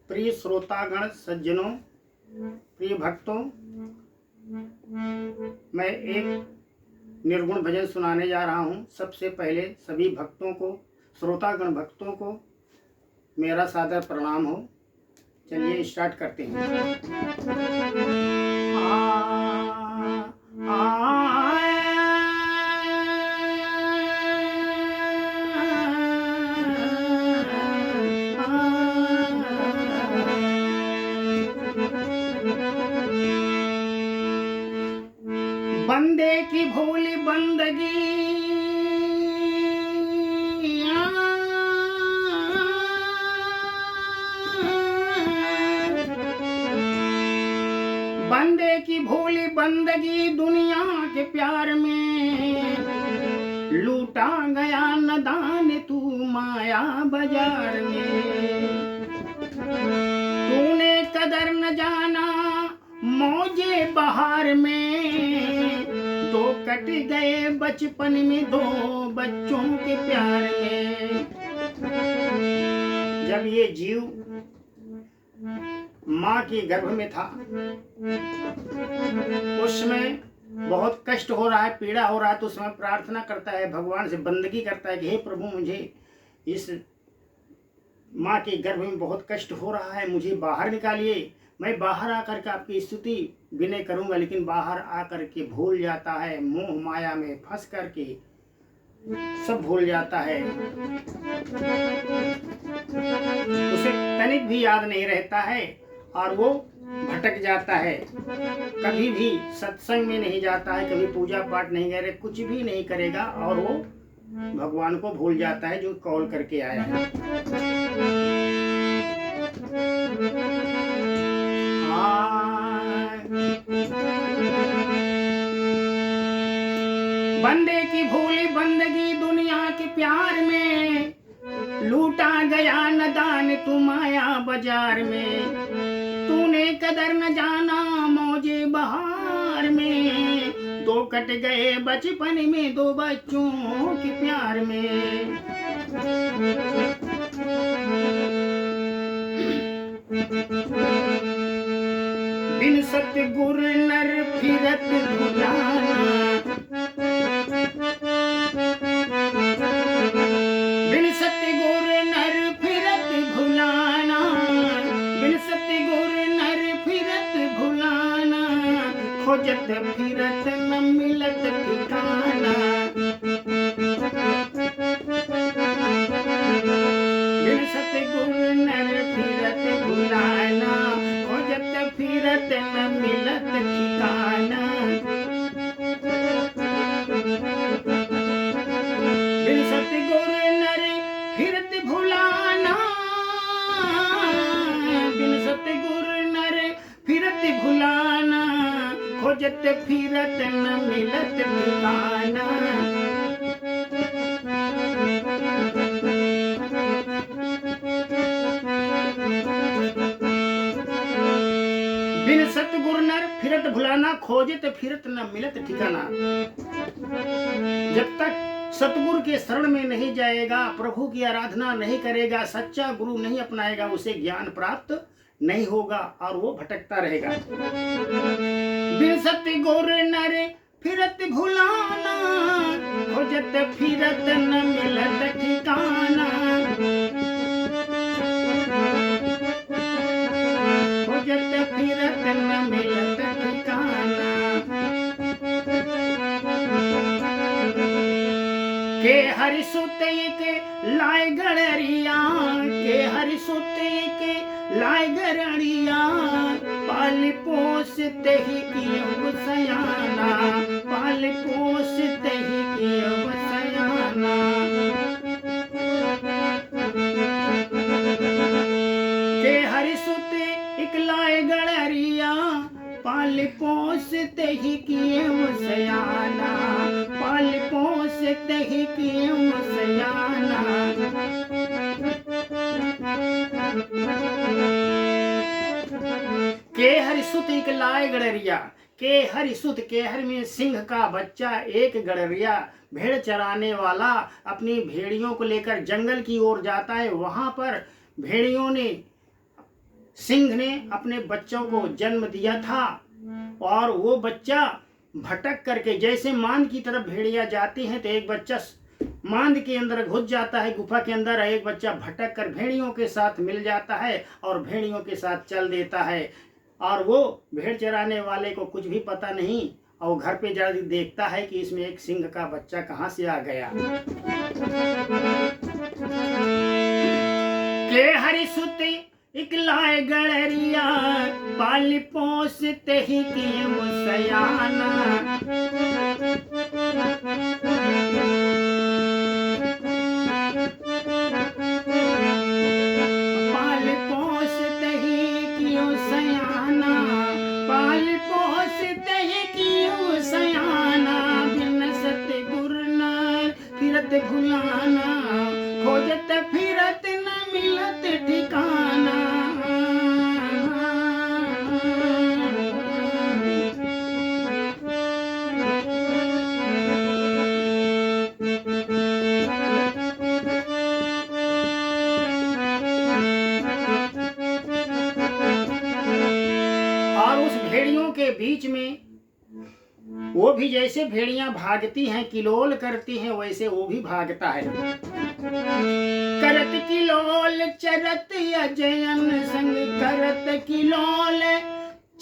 प्रिय श्रोतागण, सज्जनों, प्रिय भक्तों, मैं एक निर्गुण भजन सुनाने जा रहा हूँ। सबसे पहले सभी भक्तों को, श्रोतागण भक्तों को मेरा सादर प्रणाम हो। चलिए स्टार्ट करते हैं। बंदे की भोली बंदगी बंदे की भोली बंदगी दुनिया के प्यार में लूटा गया न दान तू माया बाजार में। तूने कदर न जाना मौजे बहार में, दो कट गए बचपन में दो बच्चों के प्यार में। जब ये जीव माँ के गर्भ में था उसमें बहुत कष्ट हो रहा है, पीड़ा हो रहा है, तो उसमें प्रार्थना करता है, भगवान से बंदगी करता है कि हे प्रभु, मुझे इस माँ के गर्भ में बहुत कष्ट हो रहा है, मुझे बाहर निकालिए। मैं बाहर आकर के आपकी स्तुति विनय करूंगा, लेकिन बाहर आकर के भूल जाता है, मोह माया में फंस करके सब भूल जाता है। उसे तनिक भी याद नहीं रहता है और वो भटक जाता है। कभी भी सत्संग में नहीं जाता है, कभी पूजा पाठ नहीं करे, कुछ भी नहीं करेगा और वो भगवान को भूल जाता है जो कॉल करके आया है। बंदे की भोली बंदगी दुनिया के प्यार में लूटा गया न दान तू माया बाजार में। तूने कदर न जाना मौजे बहार में, दो कट गए बचपन में दो बच्चों के प्यार में। बिन सतगुर नर फिरत भुलाना, बिन सतगुर नर फिरत भुलाना, बिन सतगुर नर फिरत भुलाना, खोजत फिरत न मिलत ठिकाना। बिन सतगुर नर फिरत भुलाना, खोजत फिरत न मिलत ठिकाना। बिन सतगुर नर फिरत भुलाना, बिन सतगुर नर फिरत भुलाना, खोजत फिरत न मिलत ठिकाना। बिन सतगुर नर फिरत भुलाना, खोजत फिरत न मिलत ठिकाना। जब तक सतगुरु के शरण में नहीं जाएगा, प्रभु की आराधना नहीं करेगा, सच्चा गुरु नहीं अपनाएगा, उसे ज्ञान प्राप्त नहीं होगा और वो भटकता रहेगा। बिन सतगुर नर फिरत भुलाना, खोजत फिरत न मिलत ठिकाना। खोजत फिरत न मिलत ठिकाना। के हरि सुते के लाए गड़रिया, के हरि सुते के लाए गड़रिया, पाल पोसते ही कियो सयाना, पाल पोसते ही कियो सयाना। के हरि सुते एक लाए गड़रिया, पाल पोसते ही कियो सयाना, पाल पोसते ही कियो सयाना। के हरि सुत एक लाए गड़रिया, के हरि सुत, के हरि में सिंह का बच्चा, एक गड़रिया भेड़ चराने वाला अपनी भेड़ियों को लेकर जंगल की ओर जाता है। वहां पर भेड़ियों ने सिंह ने अपने बच्चों को जन्म दिया था और वो बच्चा भटक करके, जैसे मांद की तरफ भेड़िया जाती हैं तो एक बच्चा मांद के अंदर घुस जाता है, गुफा के अंदर, एक बच्चा भटक कर भेड़ियों के साथ मिल जाता है और भेड़ियों के साथ चल देता है। और वो भेड़ चराने वाले को कुछ भी पता नहीं और घर पे जा देखता है कि इसमें एक सिंह का बच्चा कहाँ से आ गया। के हरि सुते इकलाए गड़रिया, पाल पोसते ही किए मुसयाना। पाल पोसते ही कियो सयाना, पाल पोसते ही कियो सयाना। बिन सतगुर न फिरत भुलाना, खोजत फिरत न मिलत ठिकाना। और उस भेड़ियों के बीच में वो भी जैसे भेड़ियां भागती हैं, किलोल करती हैं, वैसे वो भी भागता है। करत किलोल चरत अजयन संग, करत किलोल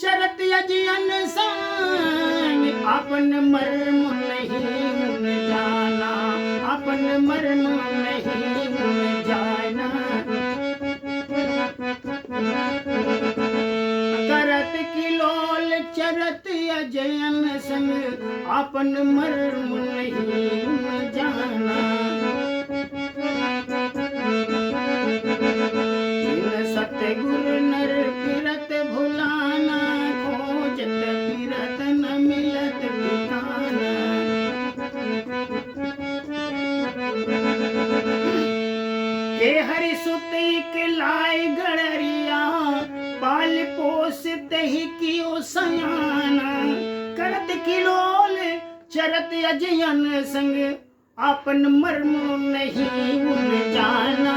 चरत अजयन संग। अपन मर्म नहीं मुन जाना, अपन मर्म नहीं मुन जाना। करत किलोल चरत अजयन संग, अपन मर्म नहीं मुन जाना। सतगुर नर फिरत भुलाना, खोजत फिरत न मिलत ठिकाना। के हरि सुत इकलाए गड़रिया, पाल पोसते ही कियो सयाना। करत किलोल चरत अजयन संग, आपन मर्म नहीं मुन जाना,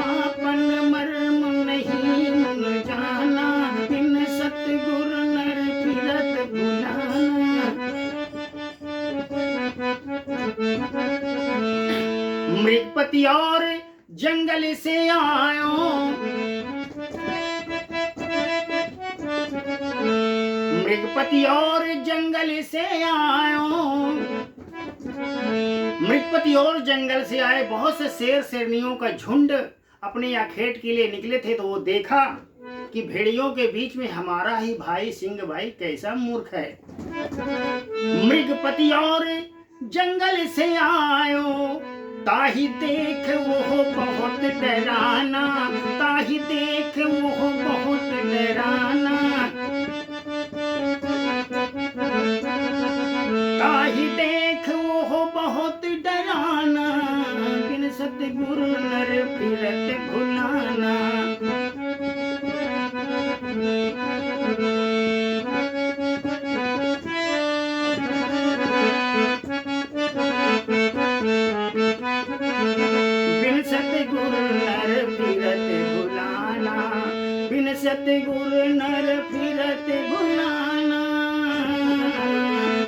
आपन मर्म नहीं मुन जाना। बिन सतगुर नर फिरत भुलाना। मृगपति और जंगल से आयो, मृगपति और जंगल से आयो। मृगपति और जंगल से आए बहुत से शेर शेरनियों का झुंड अपने आखेट के लिए निकले थे। तो वो देखा कि भेड़ियों के बीच में हमारा ही भाई सिंह भाई कैसा मूर्ख है। मृगपति और जंगल से आयो, ताही देख वो बहुत डराना, ताही देख वो बहुत डराना। ताही देख वो बहुत डराना, बिन सतगुर नर फिरत भुलाना। बिन सतगुर नर फिरत भुलाना, बिन सतगुर नर फिरत भुलाना।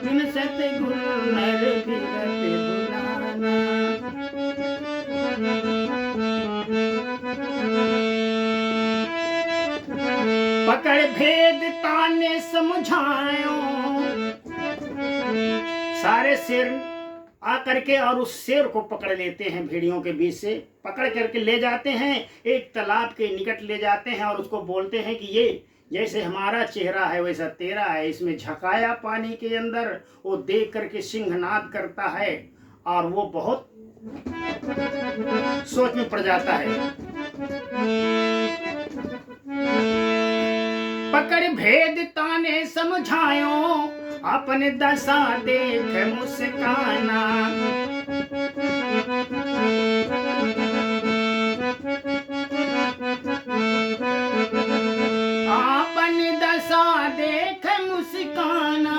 बिन सतगुर नर फिरत भुलाना। पकड़ भेद ताने समझायो, सारे शेर आकर के और उस शेर को पकड़ लेते हैं, भेड़ियों के बीच से पकड़ करके ले जाते हैं, एक तालाब के निकट ले जाते हैं और उसको बोलते हैं कि ये जैसे हमारा चेहरा है वैसा तेरा है, इसमें झकाया पानी के अंदर। वो देख करके सिंहनाद करता है और वो बहुत सोच में पड़ जाता है। पकड़ भेद ताने समझायो, अपने दशा देख मुस्काना। अपन दशा देख मुस्काना,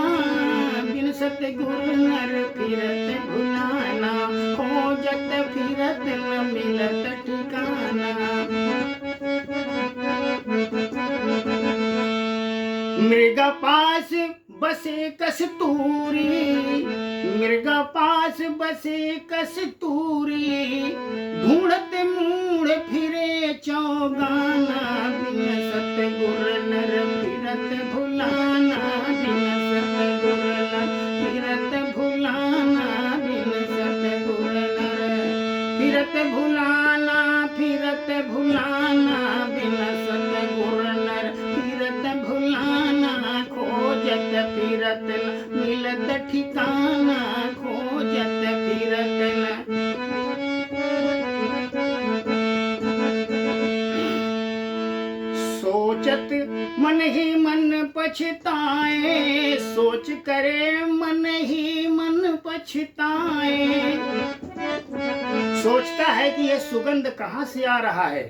बिन सतगुर नर फिरत भुलाना। खोजत फिरत न मिलत ठिकाना। मृग पास बसे कस्तूरी, मृग पास बसे कस्तूरी, ढूंढत मूढ़ फिरे चौगाना, बिन सतगुर नर फिरत भुलाना, बिन सतगुर नर फिरत भुलाना, बिन सतगुर नर फिरत भुलाना, फिरत भुलाना, बिन सतगुर नर फिरत भुलाना, खोजत फिरत न मिलत ठिकाना, खोजत फिरत न। सोचत मन ही मन पछताए, सोच करे मन ही मन पछताए। सोचता है कि यह सुगंध कहाँ से आ रहा है।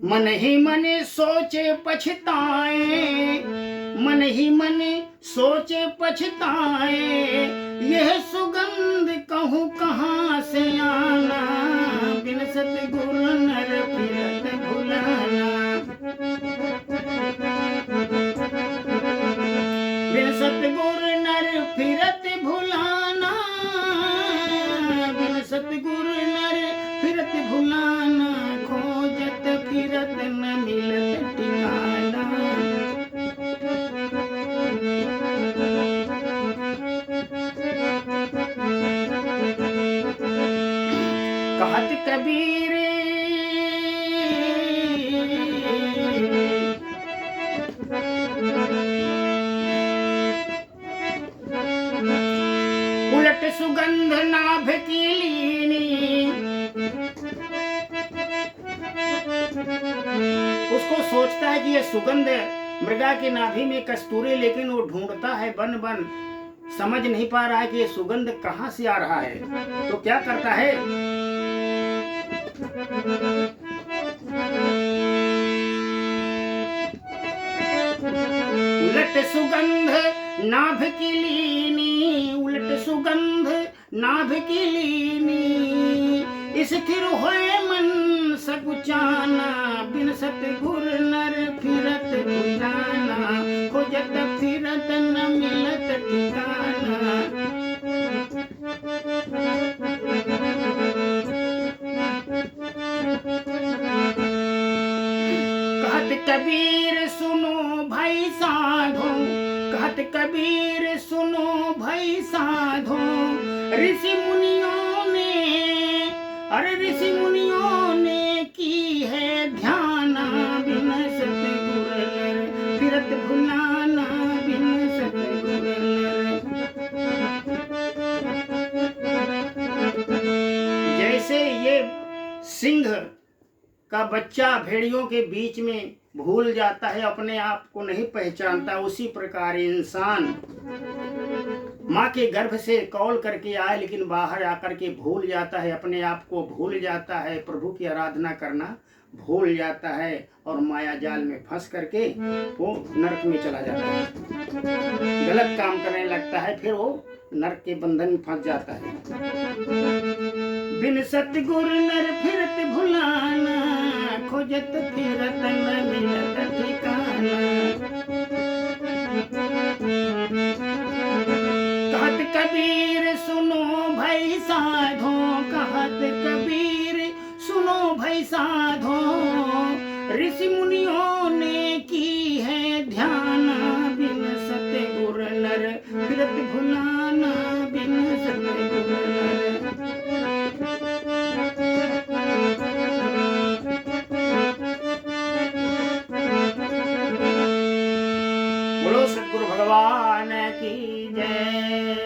मन ही मन सोचे पछताए, मन ही मन सोचे पछताए, यह सुगंध कहूँ कहाँ से आना, बिन सतगुर नर फिरत भुलाना, बिन सतगुर नर फिरत भुलाना, बिन सतगुर नर फिरत भुलाना, खोजत फिरत न मिलत ठिकाना। कहत कबीर उलट सुगंध नाभ की लीनी, उसको सोचता है कि यह सुगंध मृगा की नाभि में कस्तूरी, लेकिन वो ढूंढता है बन बन, समझ नहीं पा रहा है कि ये सुगंध कहाँ से आ रहा है। तो क्या करता है, उलट सुगंध नाभ की लीनी, उलट सुगंध नाभ की लीनी, स्थिर होए मन सकुचाना, बिन सतगुर नर फिरत भुलाना, खोजत फिरत न मिलत ठिकाना। कहत कबीर सुनो भाई साधो, कहत कबीर सुनो भाई साधो, ऋषि मुनियों ने, अरे ऋषि मुनियों ने की है ध्याना, बिन सतगुर नर फिरत भुलाना, बिन सतगुर नर। जैसे ये सिंह का बच्चा भेड़ियों के बीच में भूल जाता है, अपने आप को नहीं पहचानता, उसी प्रकार इंसान माँ के गर्भ से कौल करके आए, लेकिन बाहर आकर के भूल जाता है, अपने आप को भूल जाता है, प्रभु की आराधना करना भूल जाता है, और माया जाल में फंस करके वो नरक में चला जाता है, गलत काम करने लगता है, फिर वो नरक के बंधन में फंस जाता है। बिन सतगुर नर फिरत भुलाना, खोजत फिरत न मिलत ठिकाना। कहत कबीर सुनो भाई साधो, कहत कबीर सुनो भाई साधो, ऋषि मुनियों ने की है ध्याना, बिन सतगुर नर फिरत भुलाना, बिन सतगुर नर। बोलो सतगुरु भगवान की जय।